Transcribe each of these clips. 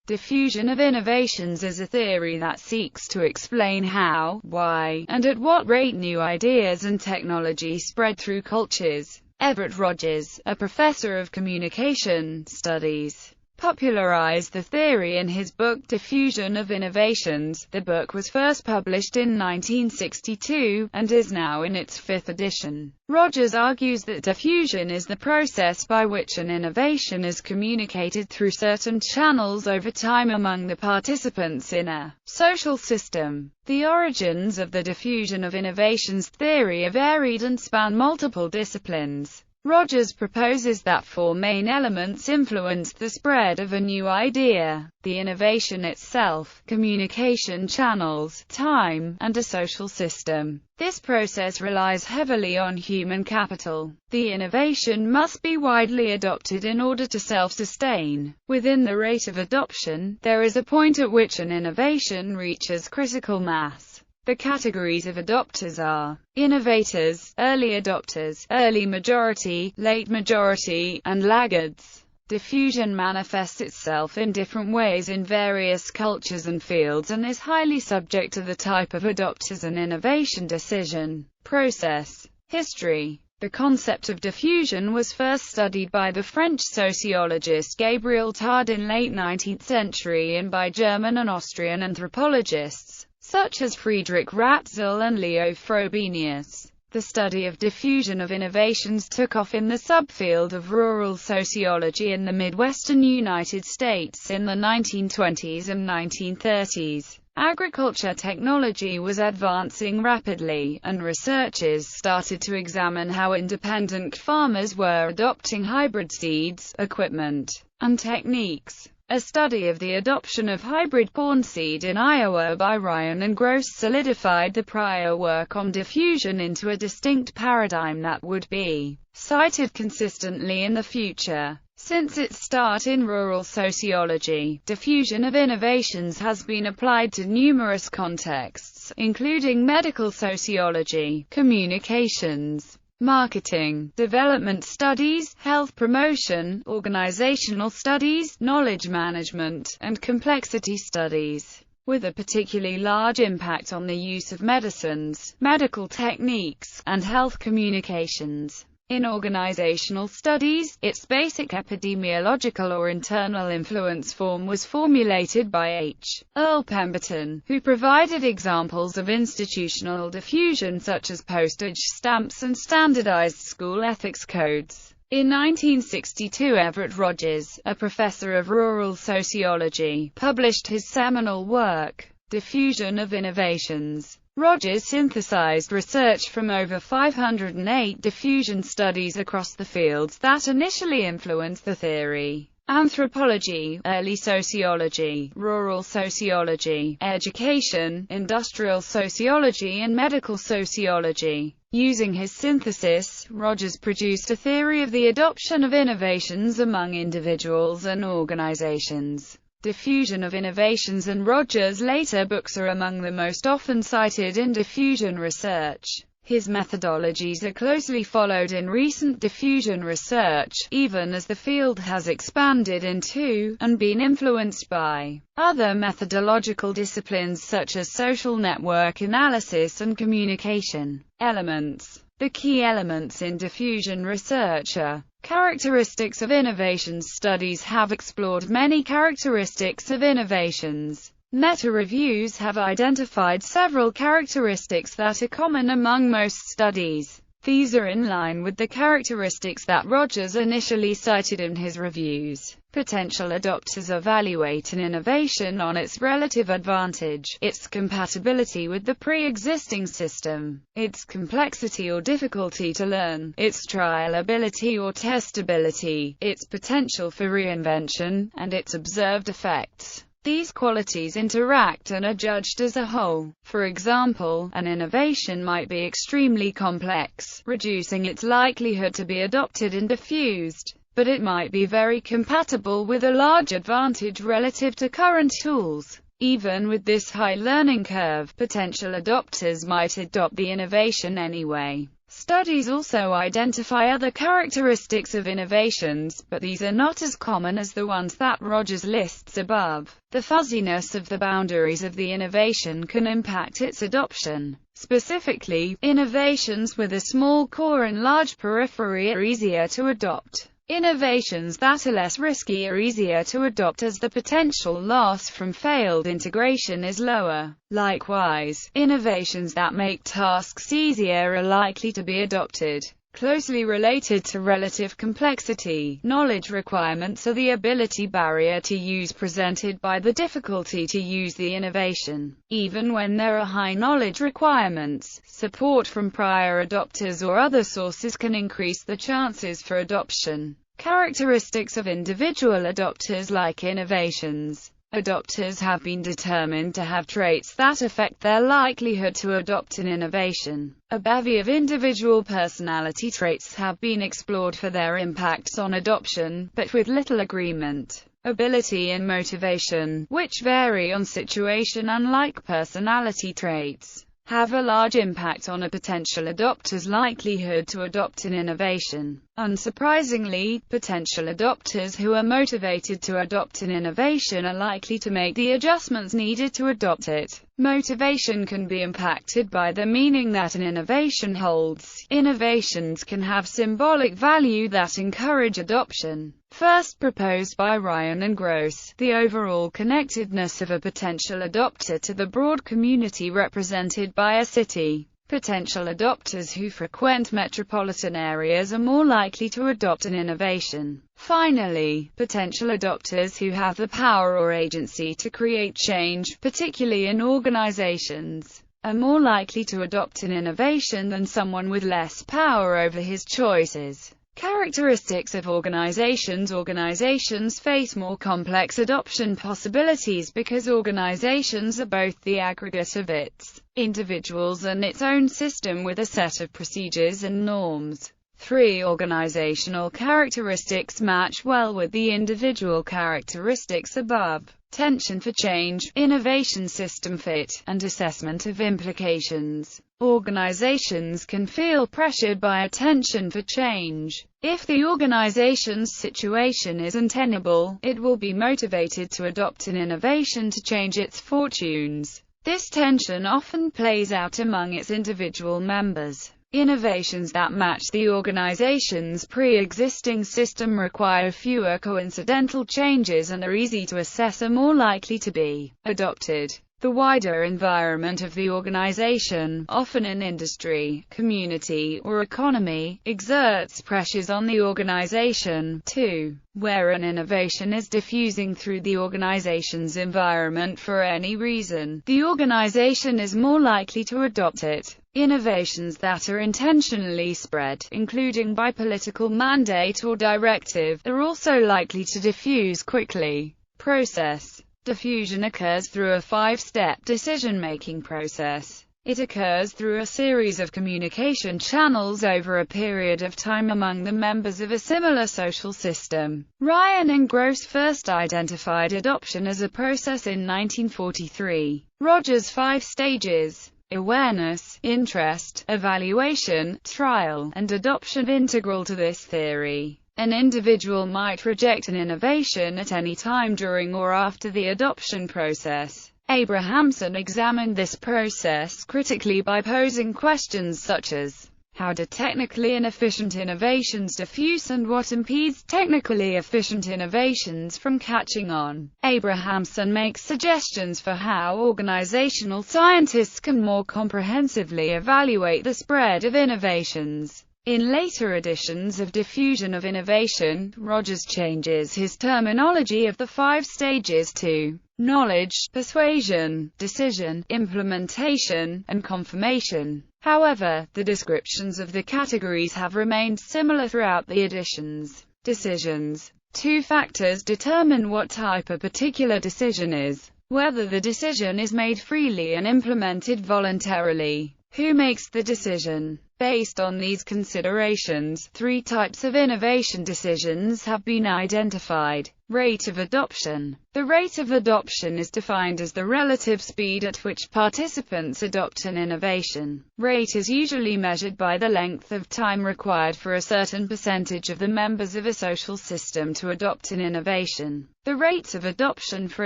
Diffusion of innovations is a theory that seeks to explain how, why, and at what rate new ideas and technology spread through cultures. Everett Rogers, a professor of communication studies, popularized the theory in his book Diffusion of Innovations. The book was first published in 1962, and is now in its fifth edition. Rogers argues that diffusion is the process by which an innovation is communicated through certain channels over time among the participants in a social system. The origins of the diffusion of innovations theory are varied and span multiple disciplines. Rogers proposes that four main elements influenced the spread of a new idea: the innovation itself, communication channels, time, and a social system. This process relies heavily on human capital. The innovation must be widely adopted in order to self-sustain. Within the rate of adoption, there is a point at which an innovation reaches critical mass. The categories of adopters are innovators, early adopters, early majority, late majority, and laggards. Diffusion manifests itself in different ways in various cultures and fields and is highly subject to the type of adopters and innovation decision process. History. The concept of diffusion was first studied by the French sociologist Gabriel Tarde in late 19th century and by German and Austrian anthropologists such as Friedrich Ratzel and Leo Frobenius. The study of diffusion of innovations took off in the subfield of rural sociology in the Midwestern United States in the 1920s and 1930s. Agriculture technology was advancing rapidly, and researchers started to examine how independent farmers were adopting hybrid seeds, equipment, and techniques. A study of the adoption of hybrid corn seed in Iowa by Ryan and Gross solidified the prior work on diffusion into a distinct paradigm that would be cited consistently in the future. Since its start in rural sociology, diffusion of innovations has been applied to numerous contexts, including medical sociology, communications, marketing, development studies, health promotion, organizational studies, knowledge management, and complexity studies, with a particularly large impact on the use of medicines, medical techniques, and health communications. In organizational studies, its basic epidemiological or internal influence form was formulated by H. Earl Pemberton, who provided examples of institutional diffusion such as postage stamps and standardized school ethics codes. In 1962, Everett Rogers, a professor of rural sociology, published his seminal work, Diffusion of Innovations. Rogers synthesized research from over 508 diffusion studies across the fields that initially influenced the theory: anthropology, early sociology, rural sociology, education, industrial sociology, and medical sociology. Using his synthesis, Rogers produced a theory of the adoption of innovations among individuals and organizations. Diffusion of Innovations and Rogers' later books are among the most often cited in diffusion research. His methodologies are closely followed in recent diffusion research, even as the field has expanded into, and been influenced by, other methodological disciplines such as social network analysis and communication. Elements. The key elements in diffusion research are characteristics of innovations. Studies have explored many characteristics of innovations. Meta-reviews have identified several characteristics that are common among most studies. These are in line with the characteristics that Rogers initially cited in his reviews. Potential adopters evaluate an innovation on its relative advantage, its compatibility with the pre-existing system, its complexity or difficulty to learn, its trialability or testability, its potential for reinvention, and its observed effects. These qualities interact and are judged as a whole. For example, an innovation might be extremely complex, reducing its likelihood to be adopted and diffused, but it might be very compatible with a large advantage relative to current tools. Even with this high learning curve, potential adopters might adopt the innovation anyway. Studies also identify other characteristics of innovations, but these are not as common as the ones that Rogers lists above. The fuzziness of the boundaries of the innovation can impact its adoption. Specifically, innovations with a small core and large periphery are easier to adopt. Innovations that are less risky are easier to adopt as the potential loss from failed integration is lower. Likewise, innovations that make tasks easier are likely to be adopted. Closely related to relative complexity, knowledge requirements are the ability barrier to use presented by the difficulty to use the innovation. Even when there are high knowledge requirements, support from prior adopters or other sources can increase the chances for adoption. Characteristics of individual adopters like innovations. Adopters have been determined to have traits that affect their likelihood to adopt an innovation. A bevy of individual personality traits have been explored for their impacts on adoption, but with little agreement. Ability and motivation, which vary on situation unlike personality traits, have a large impact on a potential adopter's likelihood to adopt an innovation. Unsurprisingly, potential adopters who are motivated to adopt an innovation are likely to make the adjustments needed to adopt it. Motivation can be impacted by the meaning that an innovation holds. Innovations can have symbolic value that encourage adoption. First proposed by Ryan and Gross, the overall connectedness of a potential adopter to the broad community represented by a city. Potential adopters who frequent metropolitan areas are more likely to adopt an innovation. Finally, potential adopters who have the power or agency to create change, particularly in organizations, are more likely to adopt an innovation than someone with less power over his choices. Characteristics of organizations. Organizations face more complex adoption possibilities because organizations are both the aggregate of its individuals and its own system with a set of procedures and norms. 3. Organizational characteristics match well with the individual characteristics above. Tension for change, innovation system fit, and assessment of implications. Organizations can feel pressured by a tension for change. If the organization's situation is untenable, it will be motivated to adopt an innovation to change its fortunes. This tension often plays out among its individual members. Innovations that match the organization's pre-existing system require fewer coincidental changes and are easy to assess are more likely to be adopted. The wider environment of the organization, often an industry, community, or economy, exerts pressures on the organization, too. Where an innovation is diffusing through the organization's environment for any reason, the organization is more likely to adopt it. Innovations that are intentionally spread, including by political mandate or directive, are also likely to diffuse quickly. Process. Diffusion occurs through a 5-step decision-making process. It occurs through a series of communication channels over a period of time among the members of a similar social system. Ryan and Gross first identified adoption as a process in 1943. Rogers' 5 stages: awareness, interest, evaluation, trial, and adoption integral to this theory. An individual might reject an innovation at any time during or after the adoption process. Abrahamson examined this process critically by posing questions such as, how do technically inefficient innovations diffuse and what impedes technically efficient innovations from catching on? Abrahamson makes suggestions for how organizational scientists can more comprehensively evaluate the spread of innovations. In later editions of Diffusion of Innovation, Rogers changes his terminology of the 5 stages to knowledge, persuasion, decision, implementation, and confirmation. However, the descriptions of the categories have remained similar throughout the editions. Decisions. 2 factors determine what type a particular decision is: whether the decision is made freely and implemented voluntarily. Who makes the decision? Based on these considerations, three types of innovation decisions have been identified. Rate of adoption. The rate of adoption is defined as the relative speed at which participants adopt an innovation. Rate is usually measured by the length of time required for a certain percentage of the members of a social system to adopt an innovation. The rates of adoption for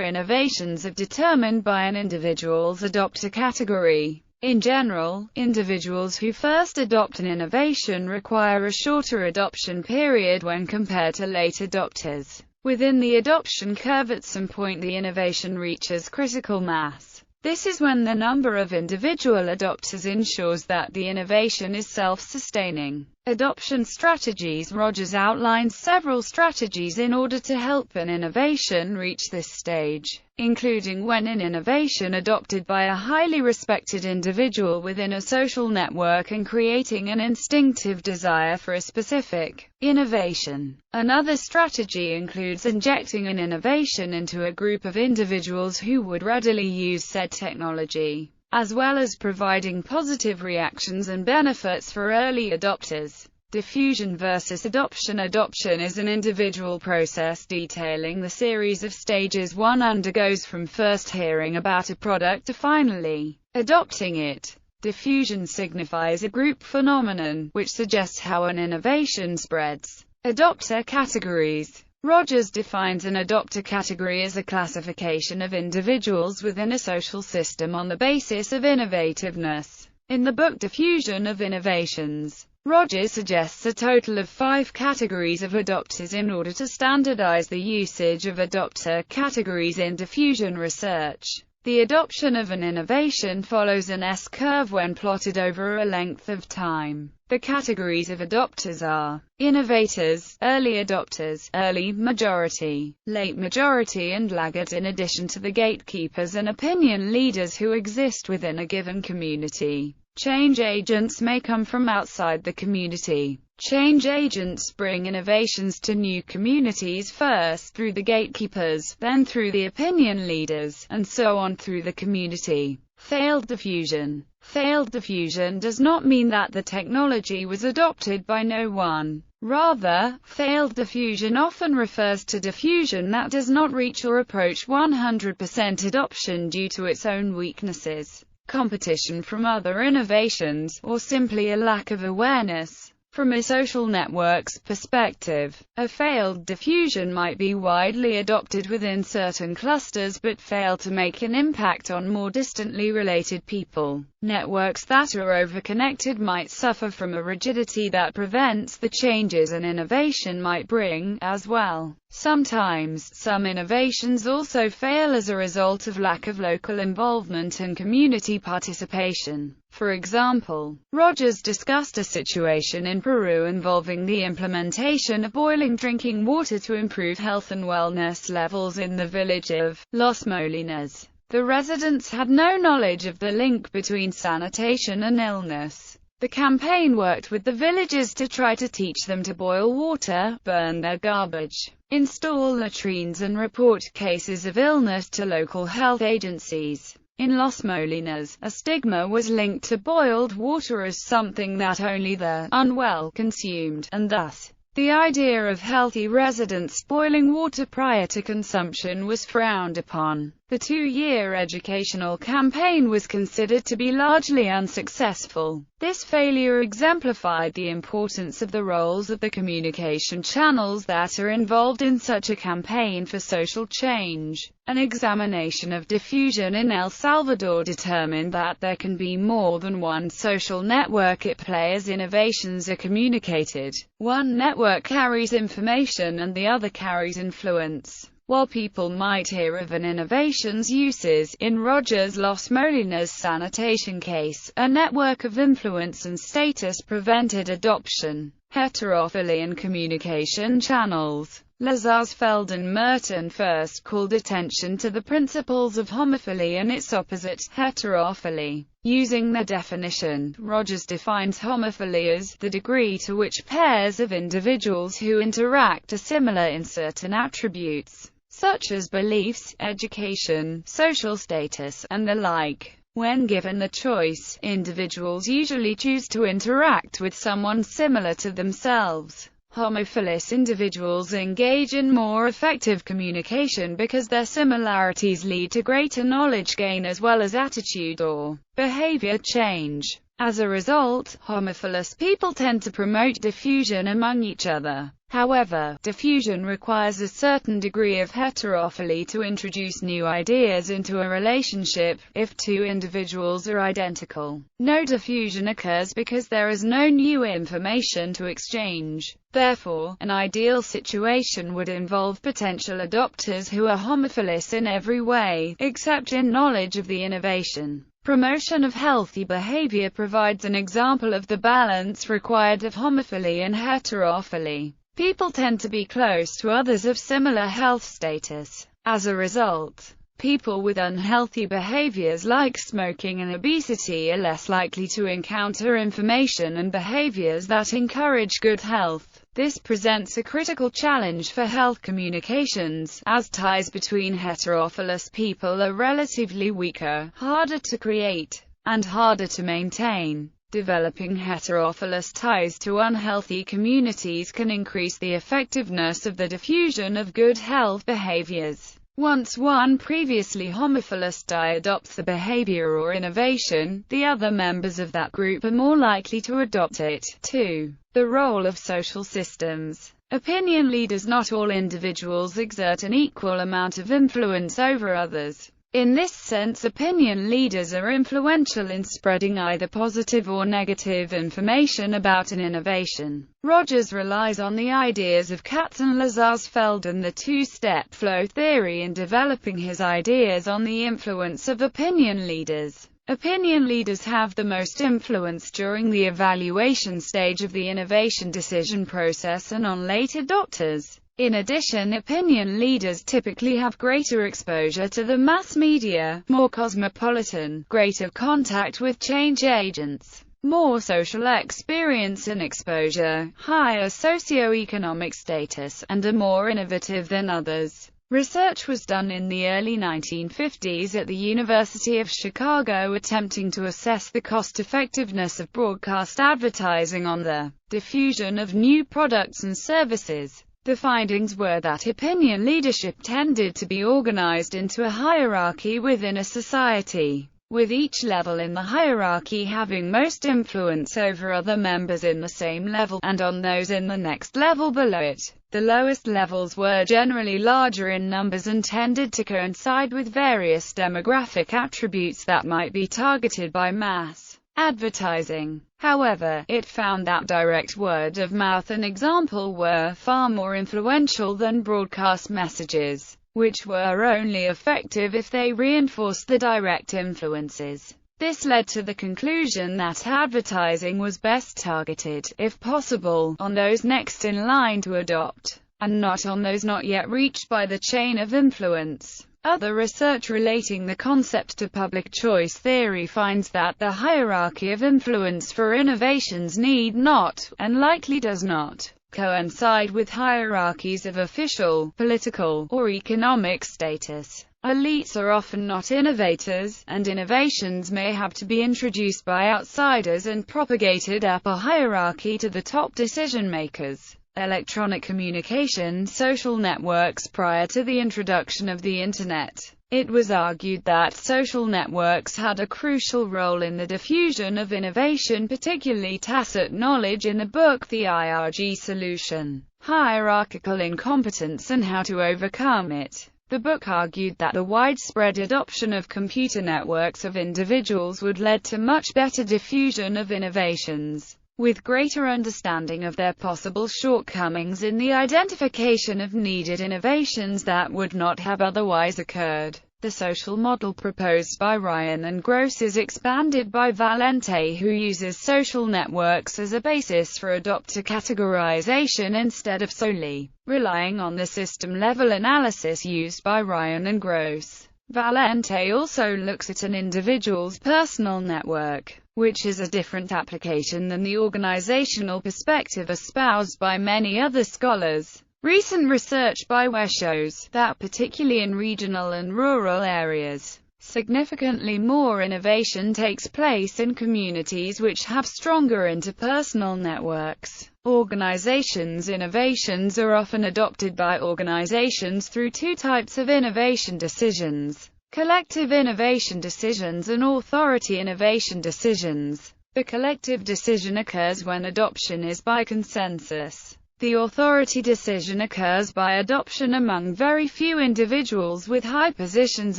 innovations are determined by an individual's adopter category. In general, individuals who first adopt an innovation require a shorter adoption period when compared to late adopters. Within the adoption curve, at some point the innovation reaches critical mass. This is when the number of individual adopters ensures that the innovation is self-sustaining. Adoption strategies. Rogers outlines several strategies in order to help an innovation reach this stage, including when an innovation adopted by a highly respected individual within a social network and creating an instinctive desire for a specific innovation. Another strategy includes injecting an innovation into a group of individuals who would readily use said technology, as well as providing positive reactions and benefits for early adopters. Diffusion versus adoption. Adoption is an individual process detailing the series of stages one undergoes from first hearing about a product to finally adopting it. Diffusion signifies a group phenomenon, which suggests how an innovation spreads. Adopter categories. Rogers defines an adopter category as a classification of individuals within a social system on the basis of innovativeness. In the book Diffusion of Innovations, Rogers suggests a total of 5 categories of adopters in order to standardize the usage of adopter categories in diffusion research. The adoption of an innovation follows an S-curve when plotted over a length of time. The categories of adopters are innovators, early adopters, early majority, late majority and laggards, in addition to the gatekeepers and opinion leaders who exist within a given community. Change agents may come from outside the community. Change agents bring innovations to new communities first through the gatekeepers, then through the opinion leaders, and so on through the community. Failed diffusion. Failed diffusion does not mean that the technology was adopted by no one. Rather, failed diffusion often refers to diffusion that does not reach or approach 100% adoption due to its own weaknesses, competition from other innovations, or simply a lack of awareness. From a social network's perspective, a failed diffusion might be widely adopted within certain clusters but fail to make an impact on more distantly related people. Networks that are overconnected might suffer from a rigidity that prevents the changes an innovation might bring, as well. Sometimes, some innovations also fail as a result of lack of local involvement and community participation. For example, Rogers discussed a situation in Peru involving the implementation of boiling drinking water to improve health and wellness levels in the village of Los Molinos. The residents had no knowledge of the link between sanitation and illness. The campaign worked with the villagers to try to teach them to boil water, burn their garbage, install latrines and report cases of illness to local health agencies. In Los Molinos, a stigma was linked to boiled water as something that only the unwell consumed, and thus, the idea of healthy residents boiling water prior to consumption was frowned upon. The 2-year educational campaign was considered to be largely unsuccessful. This failure exemplified the importance of the roles of the communication channels that are involved in such a campaign for social change. An examination of diffusion in El Salvador determined that there can be more than one social network at play as innovations are communicated. One network carries information and the other carries influence. While people might hear of an innovation's uses, in Rogers' Los Molinos sanitation case, a network of influence and status prevented adoption. Heterophily and communication channels. Lazarsfeld and Merton first called attention to the principles of homophily and its opposite, heterophily. Using their definition, Rogers defines homophily as the degree to which pairs of individuals who interact are similar in certain attributes, such as beliefs, education, social status, and the like. When given the choice, individuals usually choose to interact with someone similar to themselves. Homophilous individuals engage in more effective communication because their similarities lead to greater knowledge gain as well as attitude or behavior change. As a result, homophilous people tend to promote diffusion among each other. However, diffusion requires a certain degree of heterophily to introduce new ideas into a relationship. If two individuals are identical, no diffusion occurs because there is no new information to exchange. Therefore, an ideal situation would involve potential adopters who are homophilous in every way, except in knowledge of the innovation. Promotion of healthy behavior provides an example of the balance required of homophily and heterophily. People tend to be close to others of similar health status. As a result, people with unhealthy behaviors like smoking and obesity are less likely to encounter information and behaviors that encourage good health. This presents a critical challenge for health communications, as ties between heterophilous people are relatively weaker, harder to create, and harder to maintain. Developing heterophilous ties to unhealthy communities can increase the effectiveness of the diffusion of good health behaviors. Once one previously homophilous die adopts the behavior or innovation, the other members of that group are more likely to adopt it. 2. The role of social systems. Opinion leaders. Not all individuals exert an equal amount of influence over others. In this sense, opinion leaders are influential in spreading either positive or negative information about an innovation. Rogers relies on the ideas of Katz and Lazarsfeld and the two-step flow theory in developing his ideas on the influence of opinion leaders. Opinion leaders have the most influence during the evaluation stage of the innovation decision process and on late adopters. In addition, opinion leaders typically have greater exposure to the mass media, more cosmopolitan, greater contact with change agents, more social experience and exposure, higher socioeconomic status, and are more innovative than others. Research was done in the early 1950s at the University of Chicago attempting to assess the cost-effectiveness of broadcast advertising on the diffusion of new products and services. The findings were that opinion leadership tended to be organized into a hierarchy within a society, with each level in the hierarchy having most influence over other members in the same level, and on those in the next level below it. The lowest levels were generally larger in numbers and tended to coincide with various demographic attributes that might be targeted by mass advertising. However, it found that direct word of mouth and example were far more influential than broadcast messages, which were only effective if they reinforced the direct influences. This led to the conclusion that advertising was best targeted, if possible, on those next in line to adopt, and not on those not yet reached by the chain of influence. Other research relating the concept to public choice theory finds that the hierarchy of influence for innovations need not, and likely does not, coincide with hierarchies of official, political, or economic status. Elites are often not innovators, and innovations may have to be introduced by outsiders and propagated up a hierarchy to the top decision-makers. Electronic communication social networks. Prior to the introduction of the Internet, it was argued that social networks had a crucial role in the diffusion of innovation, particularly tacit knowledge, in the book The IRG Solution, Hierarchical Incompetence and How to Overcome It. The book argued that the widespread adoption of computer networks of individuals would lead to much better diffusion of innovations, with greater understanding of their possible shortcomings in the identification of needed innovations that would not have otherwise occurred. The social model proposed by Ryan and Gross is expanded by Valente, who uses social networks as a basis for adopter categorization instead of solely relying on the system-level analysis used by Ryan and Gross. Valente also looks at an individual's personal network, which is a different application than the organizational perspective espoused by many other scholars. Recent research by Ware shows that, particularly in regional and rural areas, Significantly more innovation takes place in communities which have stronger interpersonal networks. Organizations' innovations are often adopted by organizations through two types of innovation decisions: collective innovation decisions and authority innovation decisions. The collective decision occurs when adoption is by consensus. The authority decision occurs by adoption among very few individuals with high positions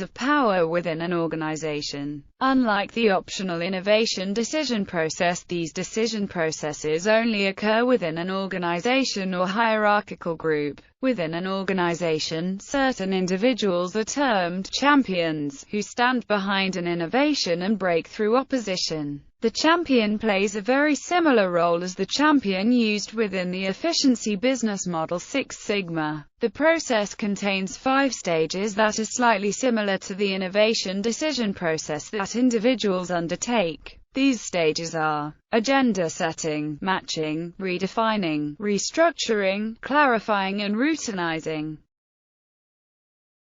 of power within an organization. Unlike the optional innovation decision process, these decision processes only occur within an organization or hierarchical group. Within an organization, certain individuals are termed champions, who stand behind an innovation and break through opposition. The champion plays a very similar role as the champion used within the efficiency business model Six Sigma. The process contains 5 stages that are slightly similar to the innovation decision process that individuals undertake. These stages are agenda setting, matching, redefining, restructuring, clarifying and routinizing.